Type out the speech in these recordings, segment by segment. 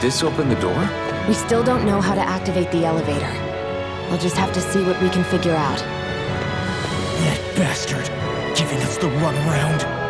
this open the door? We still don't know how to activate the elevator. We'll just have to see what we can figure out. That bastard, giving us the runaround.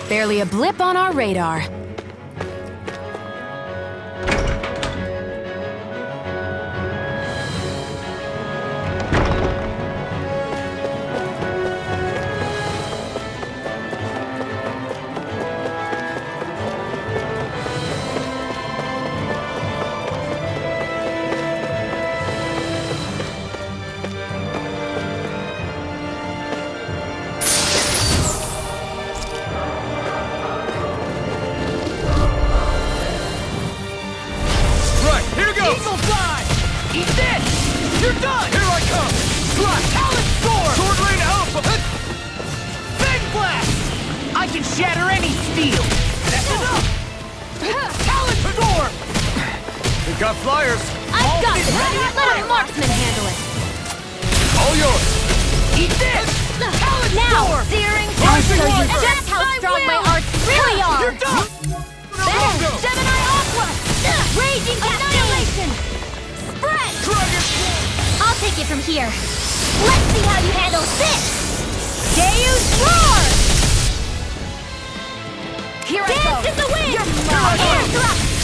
Barely a blip on our radar. Got flyers! I've got it! Let a marksman handle it! All yours! Eat this! Now! Searing! I'll show you just how strong my arts really are! You're done! Then, Gemini Aqua! Raging Annihilation! Spread! I'll take it from here. Let's see how you handle this! Deus Roar! Here I go! Dance in the wind! You're mine!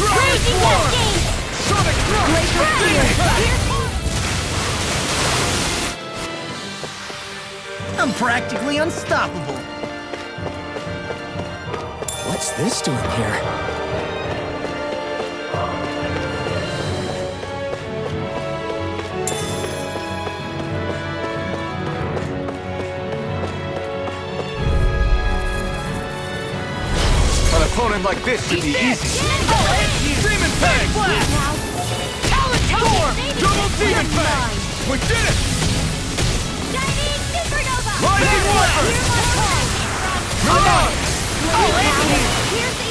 Raging Cascade! I'm practically unstoppable. What's this doing here? An opponent like this should be easy. Demon Fang! Double Demon Fang! We did it! Chinese Supernova! Rising Weapon! Come on!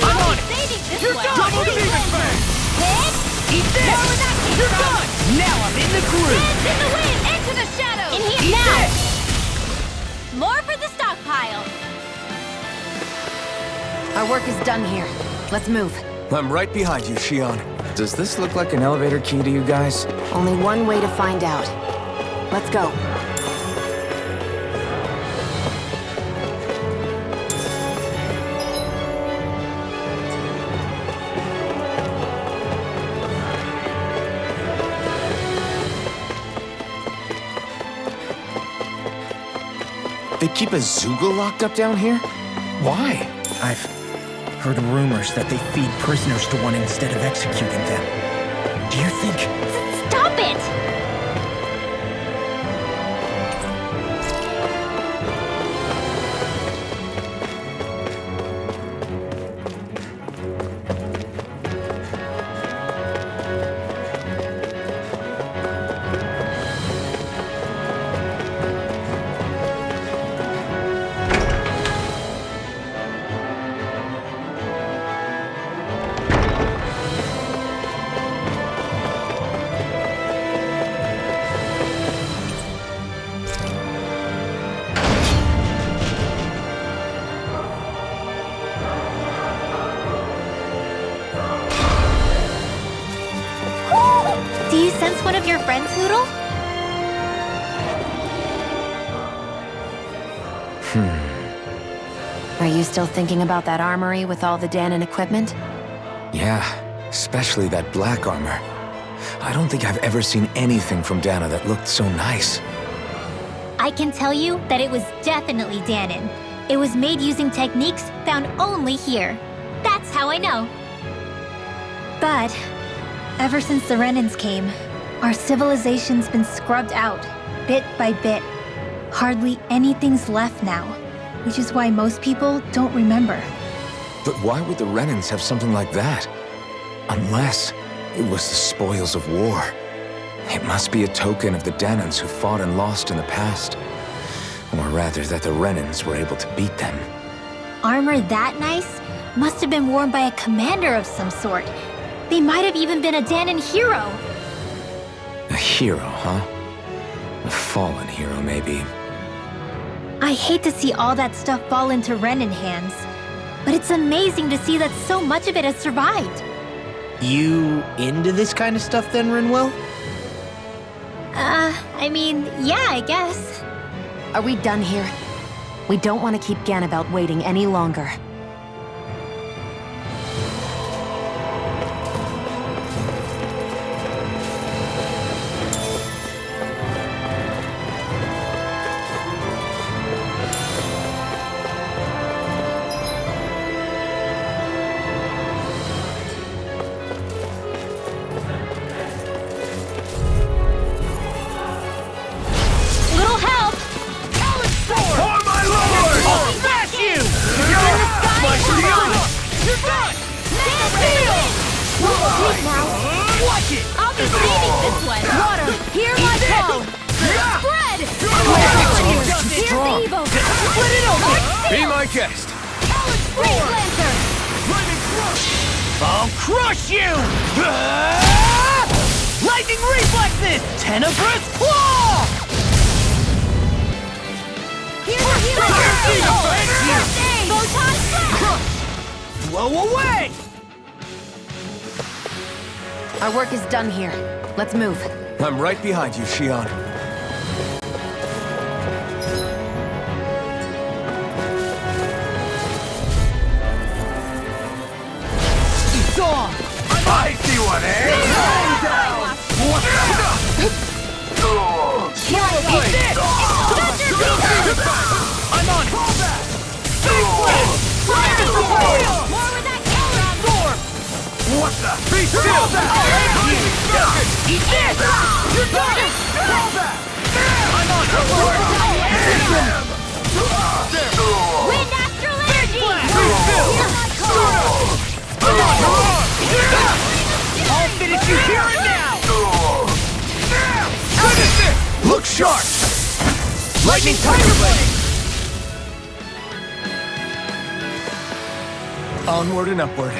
I'm on it! You're done! Double Demon Fang! Eat this! You're done! Now I'm in the groove. Dance in the wind! Into the shadows! In here now! More for the stockpile! Our work is done here. Let's move. I'm right behind you, Shion. Does this look like an elevator key to you guys? Only one way to find out. Let's go. They keep a Zoogle locked up down here? Why? I've heard rumors that they feed prisoners to one instead of executing them. Do you think... Stop it! Do you sense one of your friends, Hoodle? Are you still thinking about that armory with all the Dahnan equipment? Yeah, especially that black armor. I don't think I've ever seen anything from Dahnan that looked so nice. I can tell you that it was definitely Dahnan. It was made using techniques found only here. That's how I know. But ever since the Renans came, our civilization's been scrubbed out, bit by bit. Hardly anything's left now, which is why most people don't remember. But why would the Renans have something like that? Unless it was the spoils of war. It must be a token of the Dahnans who fought and lost in the past. Or rather, that the Renans were able to beat them. Armor that nice must have been worn by a commander of some sort. They might have even been a Dahnan hero. A hero, huh? A fallen hero, maybe. I hate to see all that stuff fall into Renan hands, but it's amazing to see that so much of it has survived. You into this kind of stuff then, Rinwell? I mean, yeah, I guess. Are we done here? We don't want to keep Ganabelt waiting any longer. Little help! For my lord! I'll smash you! My shield! You're done! Please now. Watch it! I'll be saving this one. Water, hear my call. Spread! Here's the evil. Split it open! Be my guest! Freeze Lancer! I'll crush you! Lightning reflexes! Tenebrous claw! Here's the evil. Photon Flash! Blow away! Our work is done here. Let's move. I'm right behind you, Shion. It's on! I see one, eh? I'm on it! More with that camera! What the? Be still! Eat this! You're done! I'm on it! Wind Astral Energy! I'll finish you here and now! Finish it! Look sharp! Lightning Tiger Blade! Onward and upward.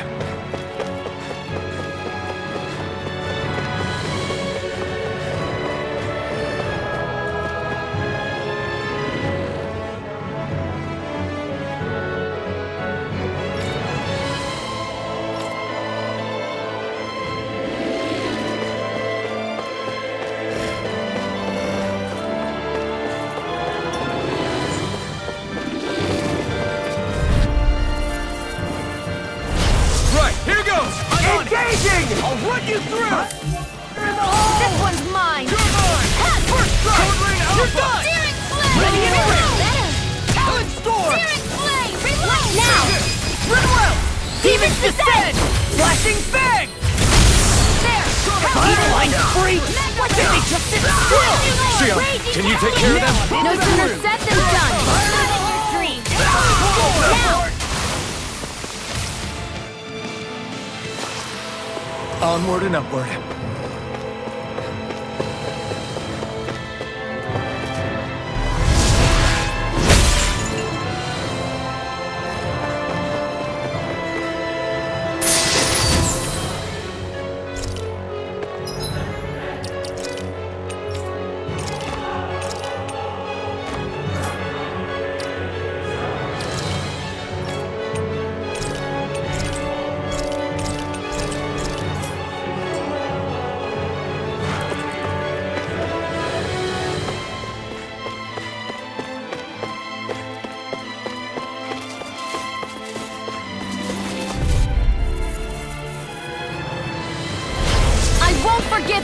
Engaging! I'll run you through! This one's mine! You're mine! First strike! You're done! Searing Flame! Ready and ready! Better! Talon Storm! Searing Flame! Reload! Now! Rinwell! Demon's Descent! Flashing Fang! There! Line free! What did they just sit still? Shion, can you take care of them? No sooner said than done! Now! Onward and upward.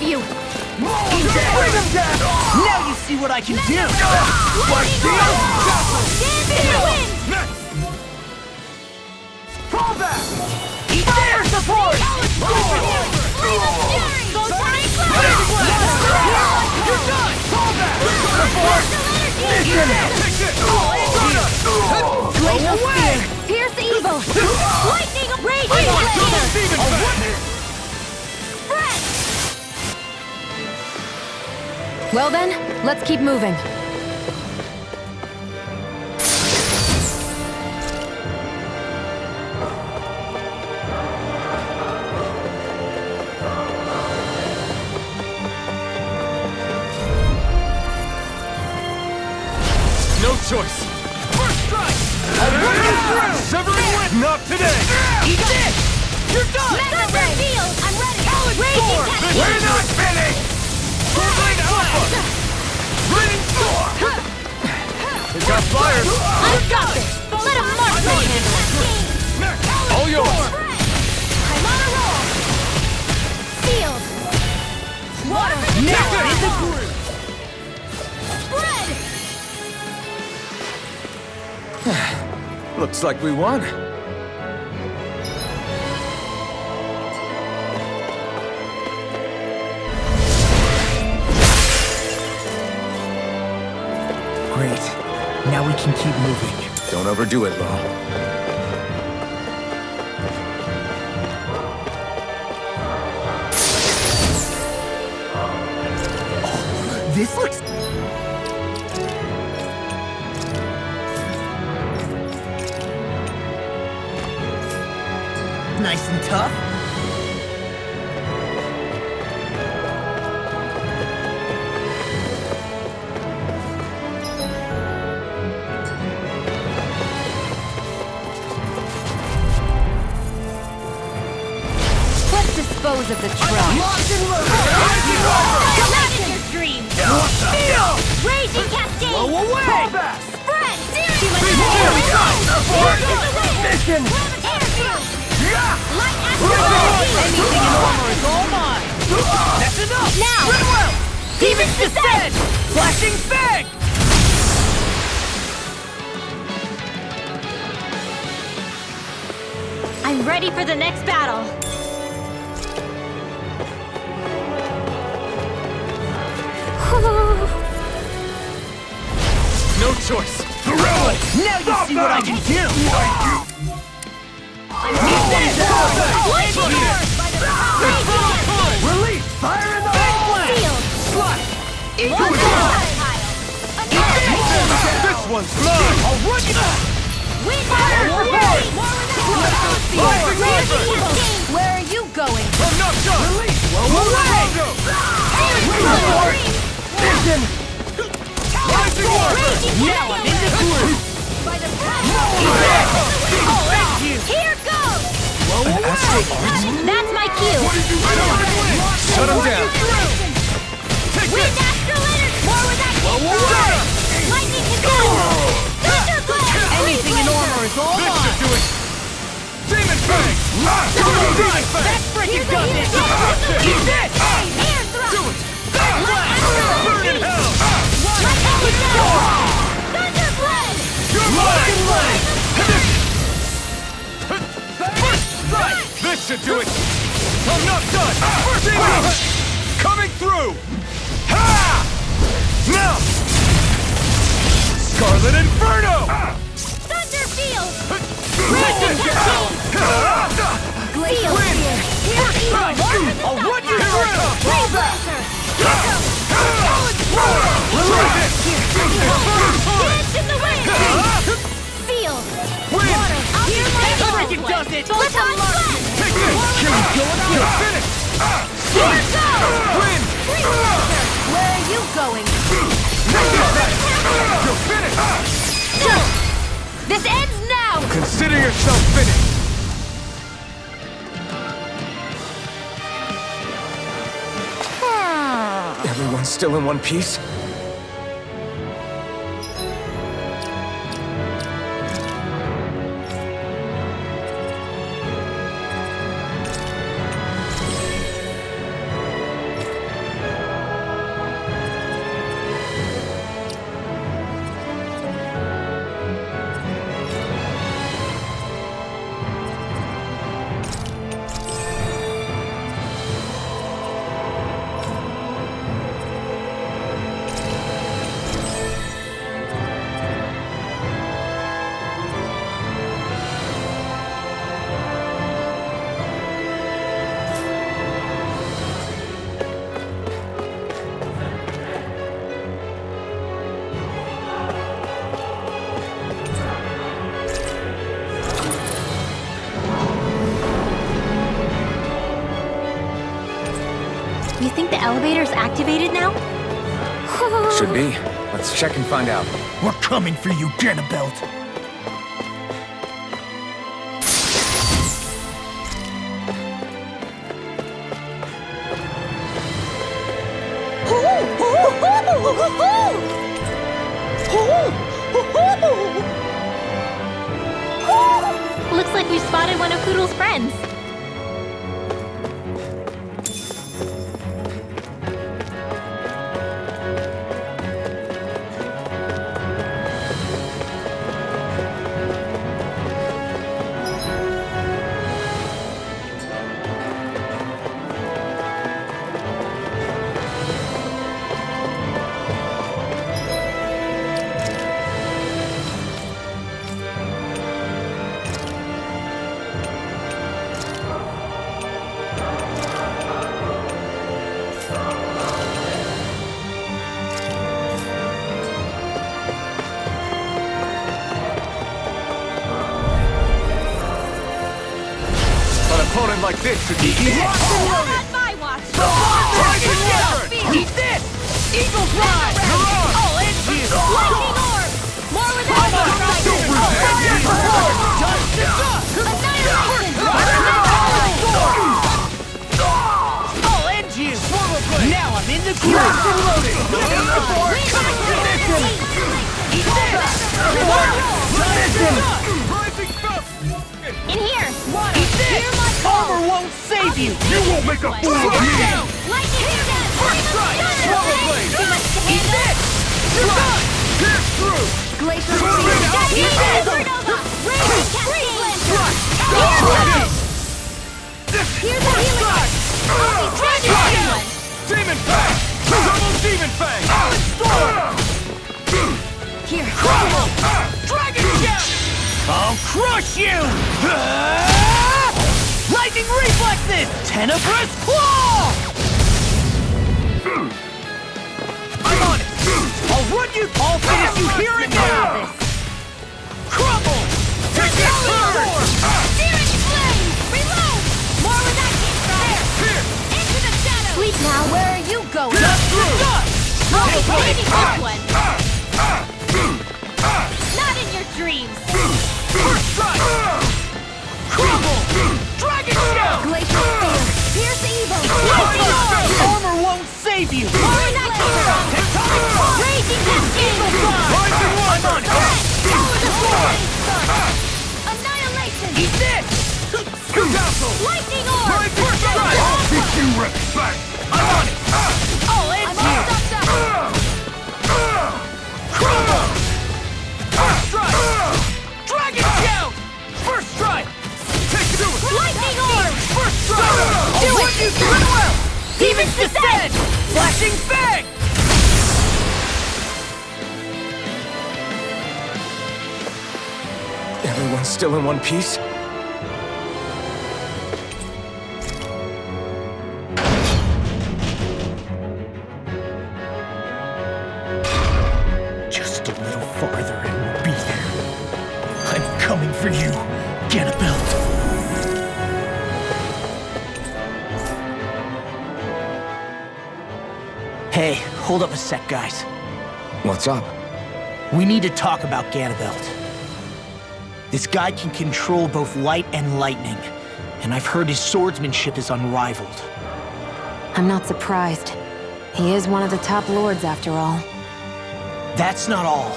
you! Bring him down! Now you see what I can do! Lightning Dance in the wind! Fall back! Eat fire support! Flame of fury! Go Sonic You're done! Fall back! Support! Glacial Spear! Pierce the evil! Lightning Raging Spread! Well then, let's keep moving. No choice! First strike! I'll run you through! Severing wind! Not today! Eat this! You're done! Thunder Field! I'm ready! Raging Cascade! We're not finished! Turbine Alpha! Raining Storm! It got fired! I've got this! Let him march me! Cascade! All yours! I'm on a roll! Sealed! Water for the Now tower! in the groove! Spread! Looks like we won. Great. Now we can keep moving. Don't overdo it, Law. This looks... nice and tough. Let's dispose of the truck. Locked and loaded! Come out in your dreams! Feel! Raging Cascade! Blow away! Fall back! Spread! Here we go! Mission! Airfield! Yeah! Light asteroid! Anything in armor is all mine! That's enough! Now! Goodwill! Demon's Descent! Flashing Fang! I'm ready for the next battle! No choice! Now you see what I can do! Release! Fire in the hole! Sealed! Slut! Launch This one's mine! I'll run you! Wind Fire! Raging Lightning Cascade! Where are you going? I'm not done! Release! Blow away! Vision! Rising Warper! Now I'm in the groove! By the Thank you! Here goes! Blow away! That's my cue! Shut him down. Take Wind this! astral energy! More where that Blow came from! away! Lightning can go! Thunder blast! Anything in armor is all mine! This should do it! Demon Fang! Demon Fang! That frickin' does it! Eat this! Air thrust! Do it! Light astral Burn in energy! hell! Light astral! Thunder blast! You're mine! First strike! This should do it! I'm not done! Demon! Coming through! Ha! Now! Scarlet Inferno! Thunder field! Raging Glacial spear! First strike! I'll run you through! Ray blaster! Dance in the wind! Field! Wind! Water! Here my Freaking does it! Let them blast! Take this! You're finished! Here goes! Wind! Free blaster! Where are you going? You're finished! This ends now! Consider yourself finished! Everyone's still in one piece? You think the elevator's activated now? Should be. Let's check and find out. We're coming for you, Ganabelt. Looks like we spotted one of Poodle's friends. Opponent like this should be easy. Not my watch! Eat this! Eagle Fly! All engines! Lightning orb! More without I'll end you! Now I'm in the groove! In here! Eat this! Hear my call! Armor won't save you! You won't make a fool of me! Lightning again! First strike! Swallow blade! Too much to Eat handle! this! You're done! Pierce through! Glacier Straight out! Eat this! Supernova! Raging Cascade! Here's the healing! I'll be dragging one! Demon Fang! Double Demon Fang! Alex Storm! Here! Crumble! Dragon Gap! I'll crush you! Lightning reflexes! Tenebrous claw! I'm on it! I'll run you! I'll finish you here and now! Crumble! Take that turn! Searing flame! Reload! More where that came from! Here! Into the shadows! Sleep now, where are you going? Just through! I'll be taking this one! Not in your dreams! First strike! Crumble! Dragon Shell! Glacier Spear! Pierce evil! Lightning Spell! Armor won't save you! More where that came from! Raging Cascade! Rising One! Power the Flame! Annihilation! Eat this! Cadousel! Lightning orb! My first strike! I'll teach you respect! I'm on it! I'll end I'm all stuffed up! Crumble! First strike! Dragon Shout! First strike! Take two! Lightning orb! First strike! Do it! You do it well! Demon's Descent! Flashing Fang! Everyone's still in one piece? Just a little farther and we'll be there. I'm coming for you, Ganabelt. Hey, hold up a sec, guys. What's up? We need to talk about Ganabelt. This guy can control both light and lightning, and I've heard his swordsmanship is unrivaled. I'm not surprised. He is one of the top lords, after all. That's not all.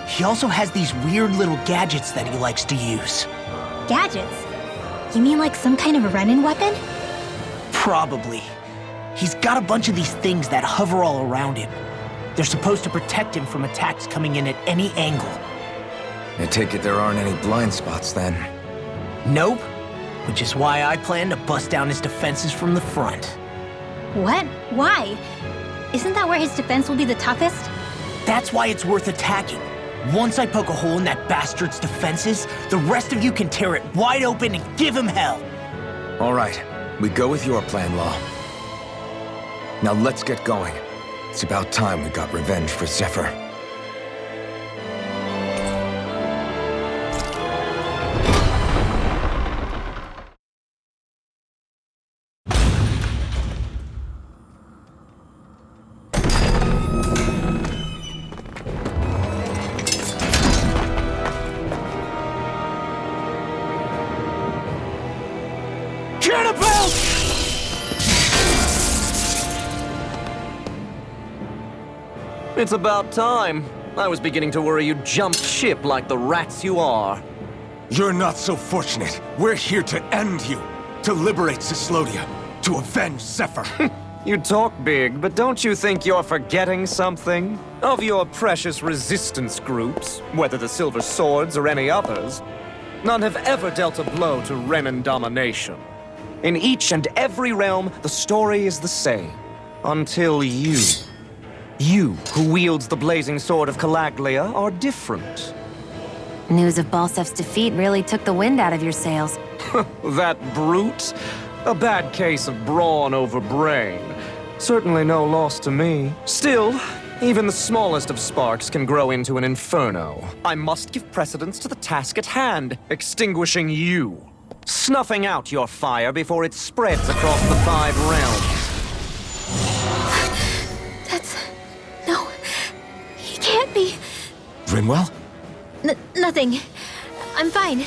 He also has these weird little gadgets that he likes to use. Gadgets? You mean like some kind of a run-in weapon? Probably. He's got a bunch of these things that hover all around him. They're supposed to protect him from attacks coming in at any angle. I take it there aren't any blind spots then. Nope. Which is why I plan to bust down his defenses from the front. What? Why? Isn't that where his defense will be the toughest? That's why it's worth attacking. Once I poke a hole in that bastard's defenses, the rest of you can tear it wide open and give him hell. All right, we go with your plan, Law. Now let's get going. It's about time we got revenge for Zephyr. It's about time. I was beginning to worry you'd jumped ship like the rats you are. You're not so fortunate. We're here to end you. To liberate Cyslodia. To avenge Zephyr. You talk big, but don't you think you're forgetting something? Of your precious resistance groups, whether the Silver Swords or any others, none have ever dealt a blow to Renan domination. In each and every realm, the story is the same. Until you. You, who wields the blazing sword of Calaglia, are different. News of Balsef's defeat really took the wind out of your sails. That brute? A bad case of brawn over brain. Certainly no loss to me. Still, even the smallest of sparks can grow into an inferno. I must give precedence to the task at hand, extinguishing you. Snuffing out your fire before it spreads across the 5 realms. No, he can't be. Rinwell? Nothing. I'm fine.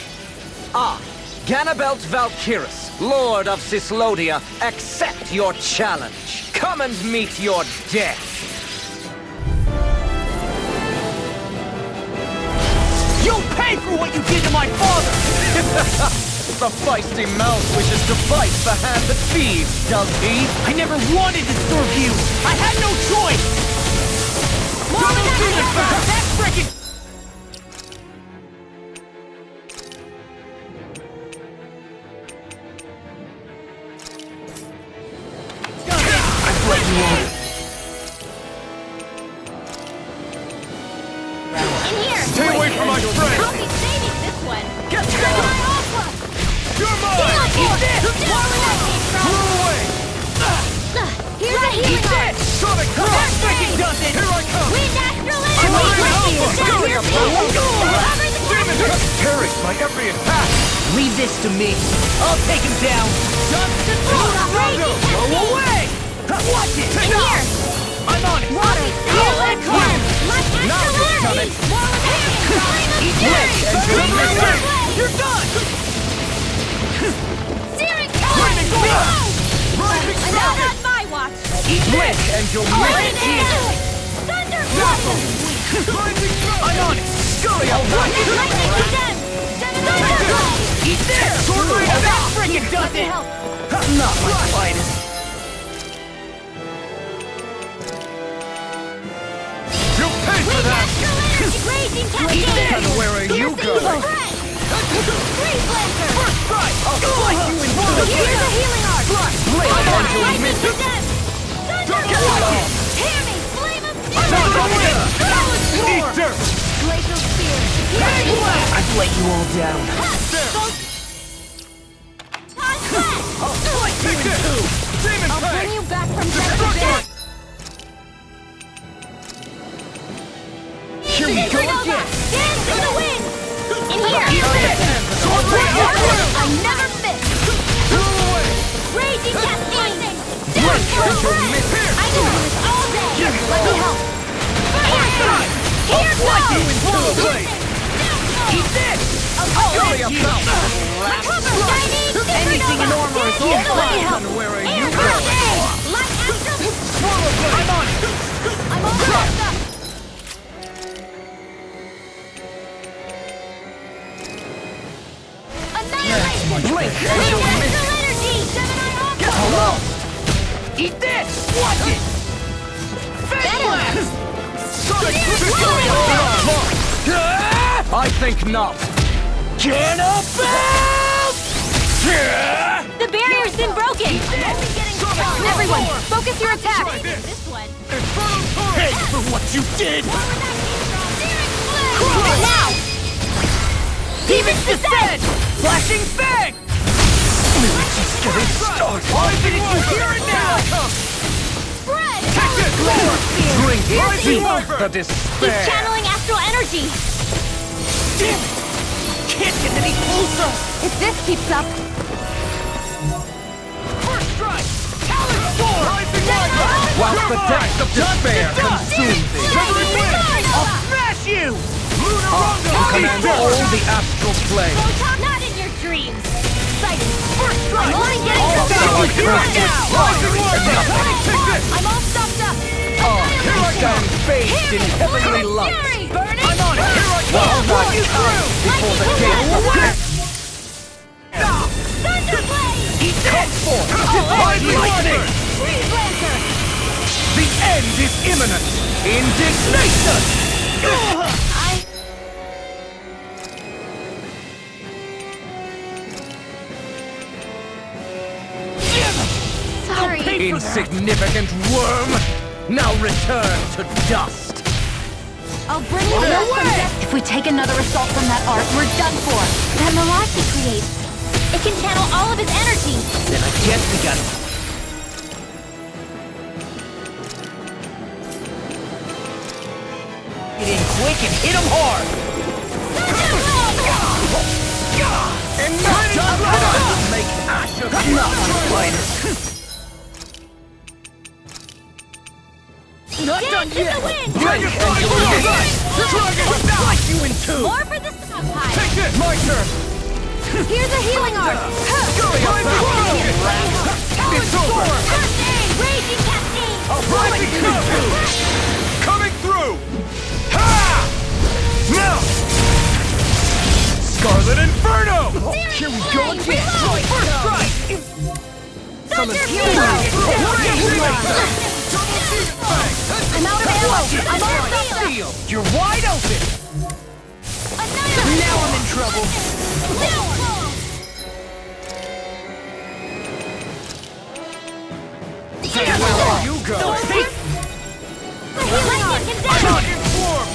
I, Ganabelt Valkyris, Lord of Cyslodia, accept your challenge. Come and meet your death. You'll pay for what you did to my father! The feisty mouse wishes to bite the hand that feeds, does he? I never wanted to serve you! I had no choice! That frickin'... In here! Stay away from my friend! I'll be saving this one! Get Gemini Aqua! You're mine! Heal this! More where that came from! Throw away! Here's a healing heart! Sonic Crush! That frickin' does it! Here I come! Wind Astral I'm Energy! ready to Lightning help. Desert! Cover the Demon castle! Cut carries my every attack! Leave this to me. I'll take him down. Just Raging go Cascade! away! Watch it! In here! I'm on it! Water! Heal and cleanse! Light Now Astral you're Energy! coming. More with that came from! Eat Flame this! of Fury! You're Flame! You're done! Searing Flame! Rising And now not my watch! Eat this! and you'll Oh, miss it it! is! Thunder Blade! Rising Sun! I'm on it! Scurry up! Lightning Condemned! Thunder Blade! Eat this! That frickin' does it! Help! Not my finest. You'll pay for Wind that! Astral Energy! Raging Cascade! And where are you Piercing going? Spread! Freeze Blaster! First strike! I'll slice you in two! Here's a healing art! Blade and you'll Lightning miss it! Condemned! Thunder Get Blade! low. Tear me! Flame of Not Fury! going in! Balance Eat Roar! dirt! Glacial Spear! Fury Blast! I've let you all down. I'll slice you in two! Demon I'll bring Fang! you back from death to death! Here we go again. Dance in the wind! In here! I never miss! Throw away! Raging Cascade! Right, Down for and you'll miss here! I can do this all day! Let me help! Here goes! Blade! Eat this! Scurry up! Recover! Chinese Anything in armor is all fine. help! And where are you Air going? Blade! Light Astral! Swallow blade! I'm on it! I'm all wrapped up! Annihilation! Blink and Wind you'll miss Astral it! Energy! Gemini Aqua! Hello! Eat this! Watch it! Better! Sonic I think not. Ganabelt! The barrier's been broken! Everyone, focus your attack! this. This one! Pay for what you did! Now! Demon's Descent! Flashing Fang! We're just getting started. I'm bidding you here and now! Spread! Drink Piercing deep Orb. the He's despair. channeling astral energy! Damn it! Can't get any closer! If this keeps up... First strike! Talon Sword! Whilst the depths of despair consume thee. I'll smash you! You command all the astral plane. Not in your dreams! Sighted! First strike! I'm only getting All started. power here and now! I'm all stopped up! Here I stand bathed in heavenly light. Burning! I'm on it! Here I go! I'll you through! Before the gates of death! Thunderblade! He comes forth! Divine lightning! Freeze Lancer! The end is imminent! Indignation! Sorry. Insignificant worm! Now return to dust! I'll bring you back from death. If we take another assault from that arc, we're done for. That mirage he creates, it can channel all of his energy. Then I guess we got get in quick and hit him hard. And not done right! Make ash of you! Not done yet. Break and you'll miss! Slice you in two! More for the stockpile. Take this! My turn! Here's a healing arc. Scurry up back! It's over! First aid. Raging cascade. Rising Cruelty! Coming through! Ha! Now! Scarlet Inferno! Here we go again. First strike! Summon healing arc! I'm out of ammo. I'm out of field. You're wide open. Now I'm in trouble. Where you go? I'm not informed!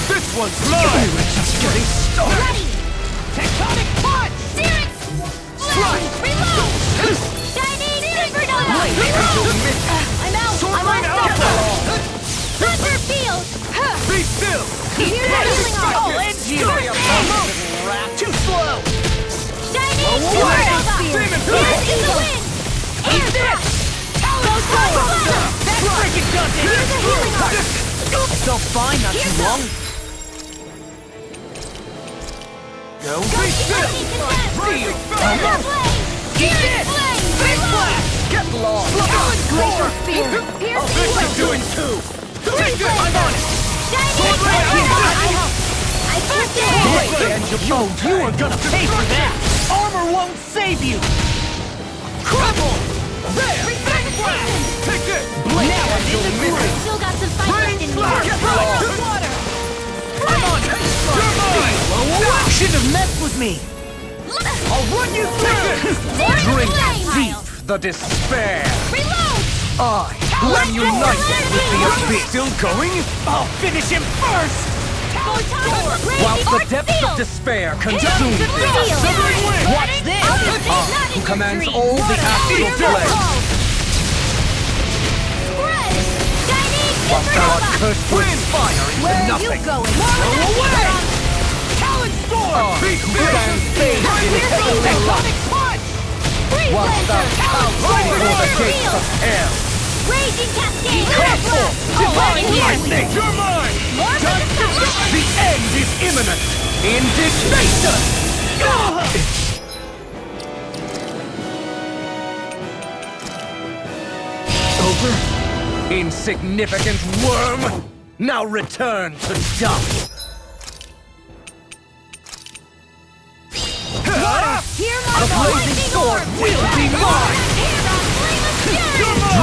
This one's mine! We're just getting started! Tectonic punch. Reload! Chinese supernova! I'm out! I'm on alcohol! Thunder field! Be still! Here's a healing arc! I'll end you. Too slow. Chinese supernova! Here's in the wind! Air thrust! Go Cyslodia! That freaking does it. Here's a healing arc! I felt fine not too long. Go. Be still! Feel! Thunderblade! Keep it. Big blast. Get lost! Glacial spear! Here's the This is healing doing two! Take this! I'm on it! Chinese supernova! I first aid! Yo, you are gonna pay for that. Armor won't save you. Crumble! There! Return blast! Take this! Now I'm in the groove. Still got some fight left in me. Get lost! Water! I'm on it. You're mine! Shouldn't have messed with me. I'll run you through! Drink deep the despair! Reload! I am united with the abyss! Still going? I'll finish him first. Whilst the depths of despair consume me! Watch this. Who commands all the astral plane! Whilst thou art cursed with fire into nothing! Go away. Talon storm. Who stands bathed in heavenly light! Whilst thou cows before the gates of hell! Raging cascade! Come forth! Divine lightning! You're mine! More for the stockpile! The end is imminent! Indignation! Over? Insignificant worm! Now return to dust! Hear The my blazing sword will be mine!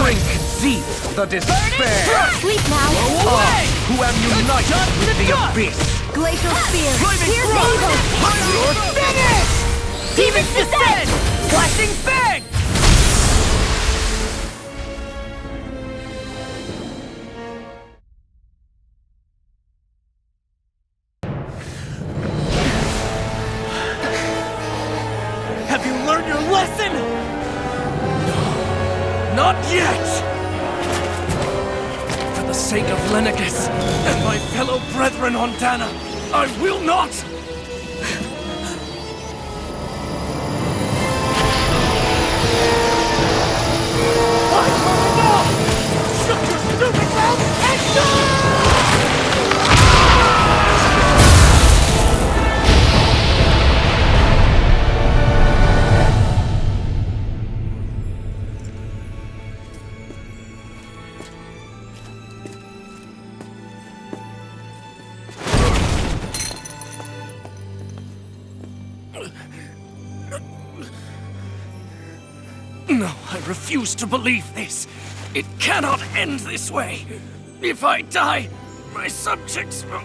Drink deep the despair! Sleep now! I, who am united with the abyss! Glacial spear! Flaming Here's thrust! Eagle! You're finished! Demon's descent! Flashing fang. Have you learned your lesson? No, not yet! For the sake of Lenacus and my fellow brethren on Dahnan, I will not! Shut your stupid mouth and No, I refuse to believe this. It cannot end this way. If I die, my subjects will...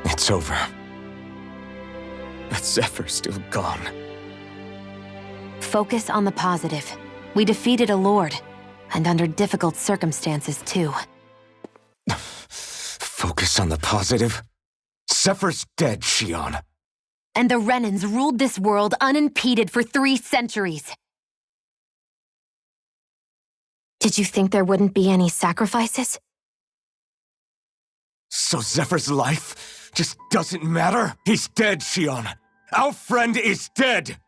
It's over. But Zephyr's still gone. Focus on the positive. We defeated a lord, and under difficult circumstances, too. Focus on the positive? Zephyr's dead, Xion. And the Renans ruled this world unimpeded for 3 centuries. Did you think there wouldn't be any sacrifices? So Zephyr's life just doesn't matter? He's dead, Xion. Our friend is dead.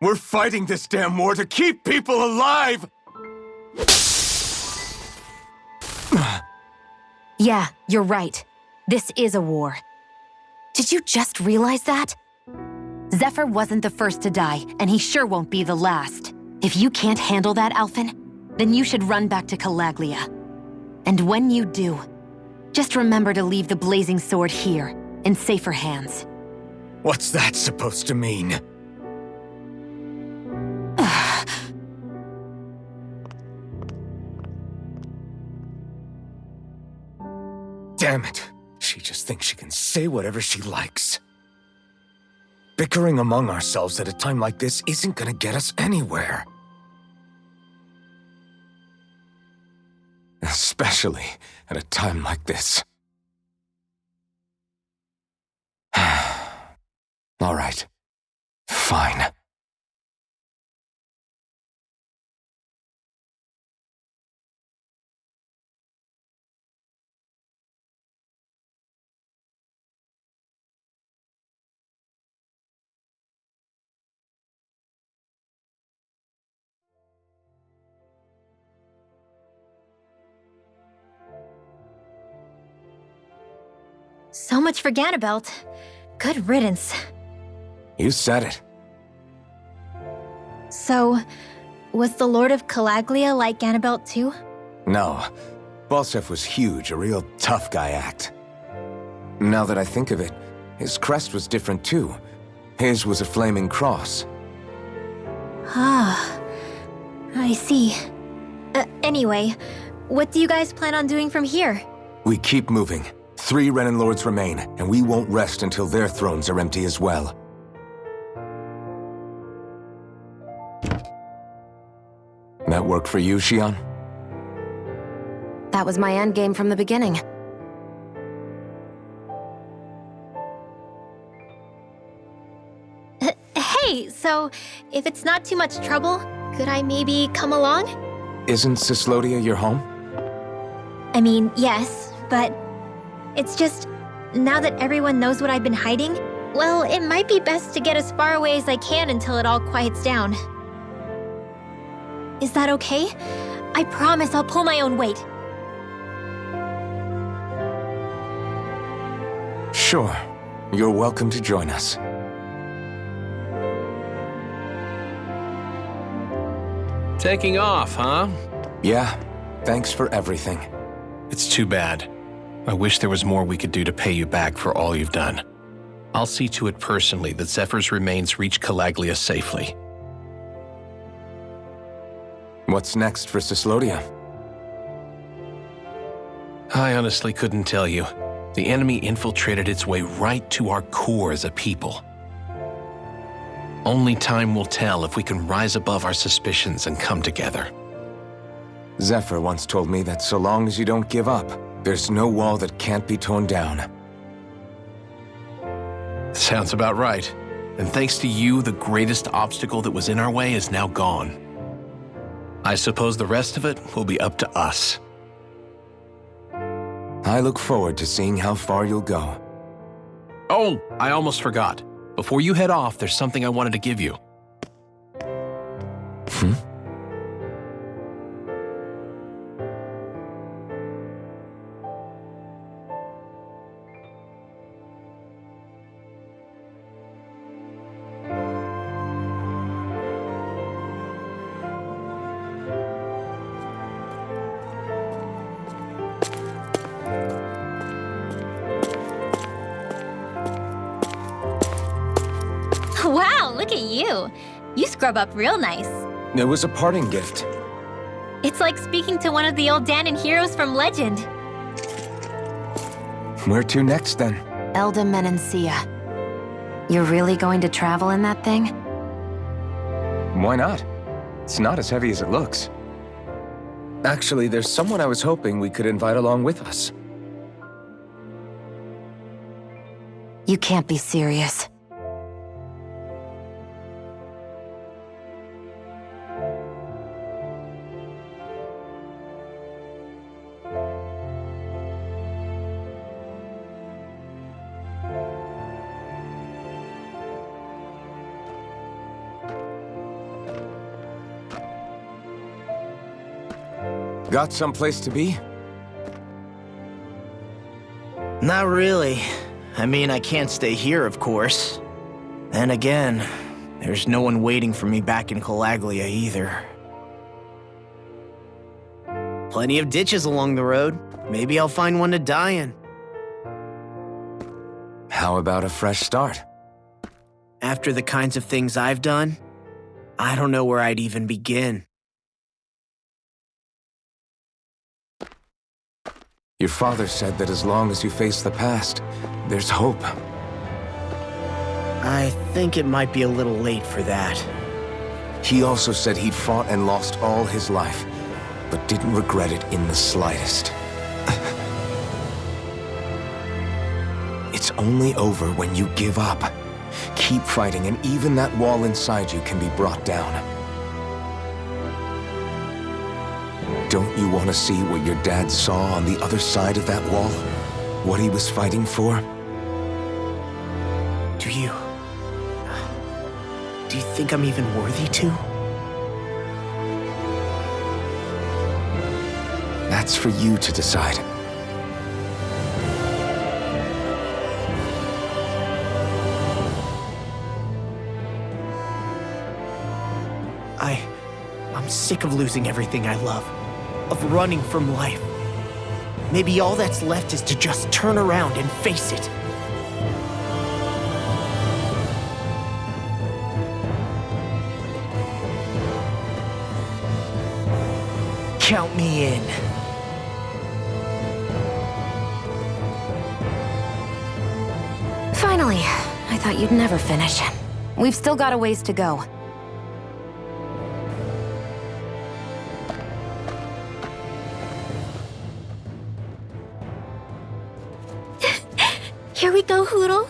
We're fighting this damn war to keep people alive! Yeah, you're right. This is a war. Did you just realize that? Zephyr wasn't the first to die, and he sure won't be the last. If you can't handle that, Alphen, then you should run back to Calaglia. And when you do, just remember to leave the blazing sword here, in safer hands. What's that supposed to mean? Damn it. She just thinks she can say whatever she likes. Bickering among ourselves at a time like this isn't gonna get us anywhere. Especially at a time like this. All right. Fine. So much for Ganabelt. Good riddance. You said it. So, was the Lord of Calaglia like Ganabelt too? No. Balsef was huge, a real tough guy act. Now that I think of it, his crest was different too. His was a flaming cross. Ah, I see. Anyway, what do you guys plan on doing from here? We keep moving. 3 Renan Lords remain, and we won't rest until their thrones are empty as well. That work for you, Xion? That was my endgame from the beginning. Hey, so if it's not too much trouble, could I maybe come along? Isn't Cyslodia your home? I mean, yes, but it's just, now that everyone knows what I've been hiding, well, it might be best to get as far away as I can until it all quiets down. Is that okay? I promise I'll pull my own weight. Sure. You're welcome to join us. Taking off, huh? Yeah, thanks for everything. It's too bad. I wish there was more we could do to pay you back for all you've done. I'll see to it personally that Zephyr's remains reach Calaglia safely. What's next for Cyslodia? I honestly couldn't tell you. The enemy infiltrated its way right to our core as a people. Only time will tell if we can rise above our suspicions and come together. Zephyr once told me that so long as you don't give up, there's no wall that can't be torn down. Sounds about right. And thanks to you, the greatest obstacle that was in our way is now gone. I suppose the rest of it will be up to us. I look forward to seeing how far you'll go. Oh, I almost forgot. Before you head off, there's something I wanted to give you. Wow, look at you. You scrub up real nice. It was a parting gift. It's like speaking to one of the old Dahnan heroes from legend. Where to next, then? Elda Menancia. You're really going to travel in that thing? Why not? It's not as heavy as it looks. Actually, there's someone I was hoping we could invite along with us. You can't be serious. Got someplace to be? Not really. I mean, I can't stay here, of course. Then again, there's no one waiting for me back in Calaglia either. Plenty of ditches along the road. Maybe I'll find one to die in. How about a fresh start? After the kinds of things I've done, I don't know where I'd even begin. Your father said that as long as you face the past, there's hope. I think it might be a little late for that. He also said he'd fought and lost all his life, but didn't regret it in the slightest. It's only over when you give up. Keep fighting, and even that wall inside you can be brought down. Don't you want to see what your dad saw on the other side of that wall? What he was fighting for? Do you think I'm even worthy to? That's for you to decide. I'm sick of losing everything I love. Of running from life. Maybe all that's left is to just turn around and face it. Count me in. Finally, I thought you'd never finish. We've still got a ways to go. Here we go, Hoodle.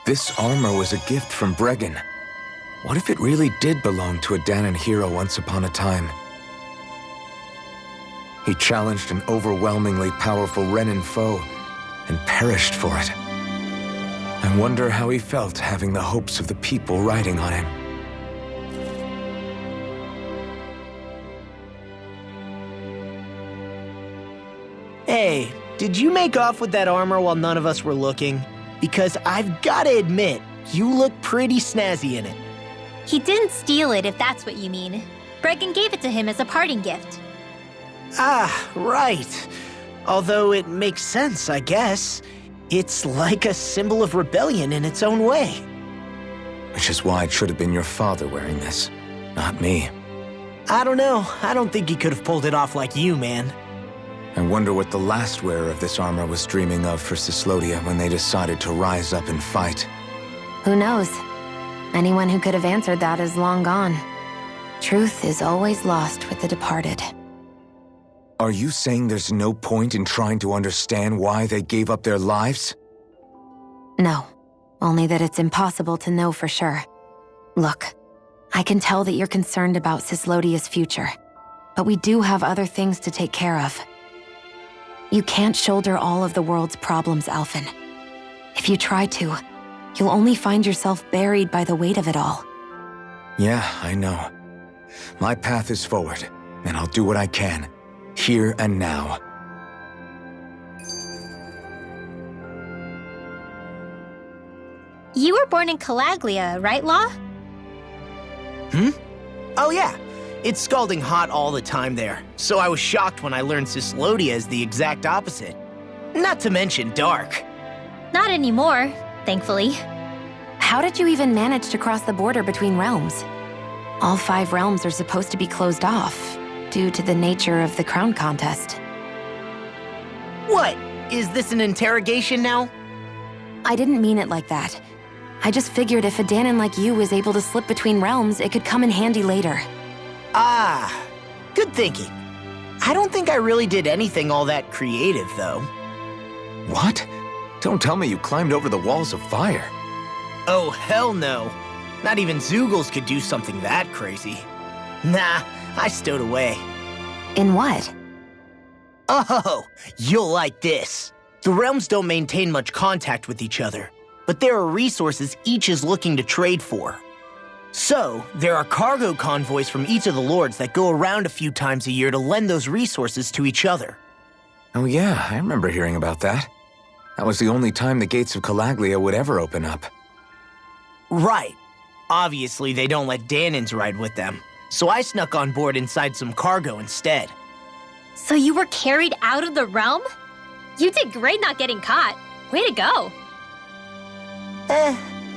This armor was a gift from Bregan. What if it really did belong to a Dahnan hero once upon a time? He challenged an overwhelmingly powerful Renin foe and perished for it. I wonder how he felt having the hopes of the people riding on him. Hey, did you make off with that armor while none of us were looking? Because I've gotta admit, you look pretty snazzy in it. He didn't steal it, if that's what you mean. Bregan gave it to him as a parting gift. Ah, right. Although it makes sense, I guess. It's like a symbol of rebellion in its own way. Which is why it should have been your father wearing this, not me. I don't know. I don't think he could have pulled it off like you, man. I wonder what the last wearer of this armor was dreaming of for Cyslodia when they decided to rise up and fight. Who knows? Anyone who could have answered that is long gone. Truth is always lost with the departed. Are you saying there's no point in trying to understand why they gave up their lives? No, only that it's impossible to know for sure. Look, I can tell that you're concerned about Cyslodia's future, but we do have other things to take care of. You can't shoulder all of the world's problems, Alphen. If you try to, you'll only find yourself buried by the weight of it all. Yeah, I know. My path is forward, and I'll do what I can, here and now. You were born in Calaglia, right, Law? Oh yeah, it's scalding hot all the time there, so I was shocked when I learned Cyslodia is the exact opposite. Not to mention dark. Not anymore, thankfully. How did you even manage to cross the border between realms? All 5 realms are supposed to be closed off, due to the nature of the crown contest. What? Is this an interrogation now? I didn't mean it like that. I just figured if a Dahnan like you was able to slip between realms, it could come in handy later. Ah, good thinking. I don't think I really did anything all that creative, though. What? Don't tell me you climbed over the walls of fire. Oh, hell no. Not even Zoogles could do something that crazy. Nah, I stowed away. In what? Oh, you'll like this. The realms don't maintain much contact with each other, but there are resources each is looking to trade for. So, there are cargo convoys from each of the lords that go around a few times a year to lend those resources to each other. Oh yeah, I remember hearing about that. That was the only time the gates of Calaglia would ever open up. Right. Obviously, they don't let Dahnans ride with them, so I snuck on board inside some cargo instead. So you were carried out of the realm? You did great not getting caught. Way to go.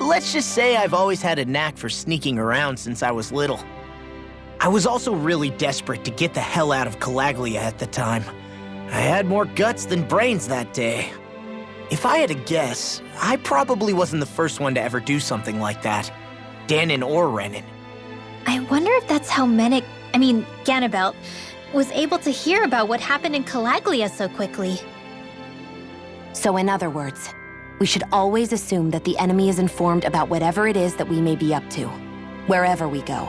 Let's just say I've always had a knack for sneaking around since I was little. I was also really desperate to get the hell out of Calaglia at the time. I had more guts than brains that day. If I had to guess, I probably wasn't the first one to ever do something like that. Dahnan or Renin. I wonder if that's how Ganabelt, was able to hear about what happened in Calaglia so quickly. So in other words, we should always assume that the enemy is informed about whatever it is that we may be up to, wherever we go.